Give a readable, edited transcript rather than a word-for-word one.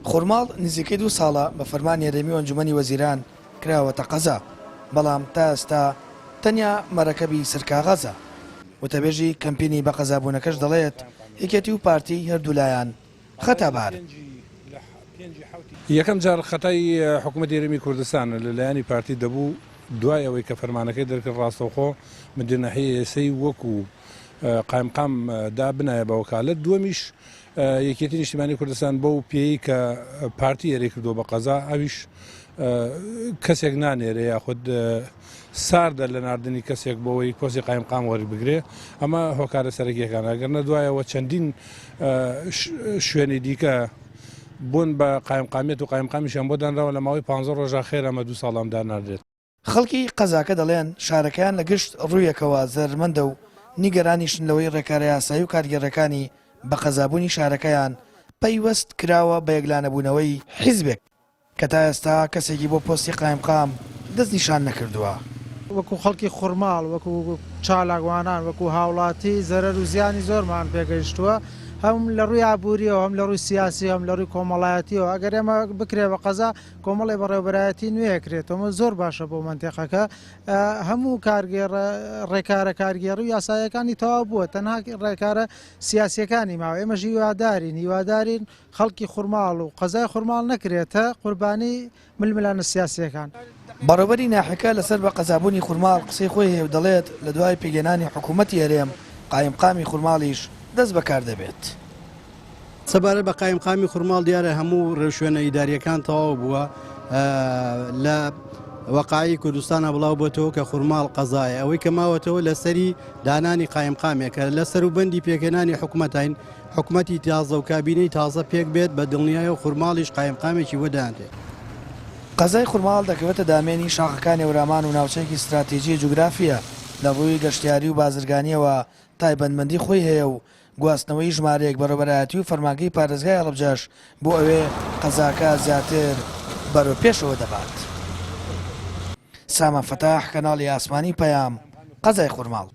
خورماڵ نزیکەی 2 ساڵە بە فەرمانی هەرێمی ئەنجومەنی وەزیران کراوەتە قەزا، بەڵام تا ئێستا تەنیا مەرەکەبی سەرکاغەزە. وتەبێژی کەمپینی بە قەزابوونەکەش دەڵێت یەکێتی و پارتی هەردوولایان خەتابار. یەکەم جار خەتای حکوومەتی هەرێمی کوردستان لەلایەنی پارتی دەبوو دوای ئەوەی کە فەرمانەکەی دەرکرد ڕاستەوخۆ مدیرنەحی ئێسەی وەکو قایمقام دابنایە بە وەکالەت. دووەمیش یەکێتی نیشتیمانی کوردستان بەو پێی کە پارتی یاری کردو بە قەزا ئەویش کەسێک نانێرە یاخود ساردە لە ناردنی کەسێک بۆەوەی پۆستی قایمقام وەربگرێ. ئەمە هۆکارە سەرەکیەکان ئەگەر نەدوایەوە چەندین شوێنی دیکە بوون بە قایمقامیەت و قایمقامیشان بۆ دانراوە لە ماوەی 15 ڕۆژە خێر ئەمە 2 ساڵامدا ناردێت. خەڵکی قەزاکە دەڵێن شارەکەیان لە گشت ڕوویەکەوە زەرمەندە و نیگەرانیشن لەوەی ڕێکارە یاسایی و کارگەڕەکانی بە قەزابوونی شارەکەیان پەیوەست کراوە بە یەکلانەبوونەوەی حیزبێک کە تا ئێستا کەسێکی بۆ پۆستی قایمقام دەست نیشان نەکردووە. وەکو خەڵکی خورماڵ وەکو چالاگوانان وەکو هاوڵاتی زەرەر و زیانی زۆرمان پێگەیشتووە، هەم لە ڕووی ئابووریەوە هەم لە ڕووی سیاسی هەم لە ڕووی کۆمەڵایەتیەوە. ئەگەر ئێمە بکرێ بە قەزا کۆمەڵی بەڕێوەبەرایەتی نوێیەکرێتەوە زۆر باشە بۆ مەنتیقەکە. هەموو ڕێکارە کارگێڕی و یاسایەکانی تەواو بووە، تەنها ڕێکارە سیاسیەکانی ماوە. ئێمەش هیوادارین خەڵکی خورماڵ و قەزای خورماڵ نەکرێتە قوربانی ململانە سیاسیەکان. بەڕێوەبەری ناحەکە لەسەر بە قەزابوونی خورماڵ قسەی خۆی هەیە و دەڵێت لە دوای پێگەێنانی حکوومەتی هەرێم قایمقامی خورماڵیش دەست بەکار دەبێت. سەبارەت بە قایمقامی خورماڵ دیارە هەموو ڕێوشوێنە ئیداریەکان تەواو بووە لە وەقاعی کوردستانە بڵاو بۆتەوە کە خورماڵ قەزایە. ئەوەی کە ماوەتەوە لەسەری دانانی قایمقامێکە لەسەر و بەندی پێکهێنانی حکوومەتین حکوومەتی تازە و کابینەی تازە پێک بێت بە دڵنیایە و خورماڵیش قایمقامێکی وەدانێت. قەزای خورماڵ دەکەوێتە دامێنی شاخەکانی هەورامان و ناوچەیەکی استراتیژی جوگرافیە لە ڕووی گەشتیاری و بازرگانیەوە تایبەتمەندی خۆی هەیە و گواستنەوەی ژمارەیەک بەڕێوەبەرایەتی و فەرمانگەی پارێزگای هەڵبجەش بۆ ئەوێ قەزاکە زیاتر بەرەوپێشەوە دەبات. سامان فەتاح، کەناڵی ئاسمانی پەیام، قەزای خورماڵ.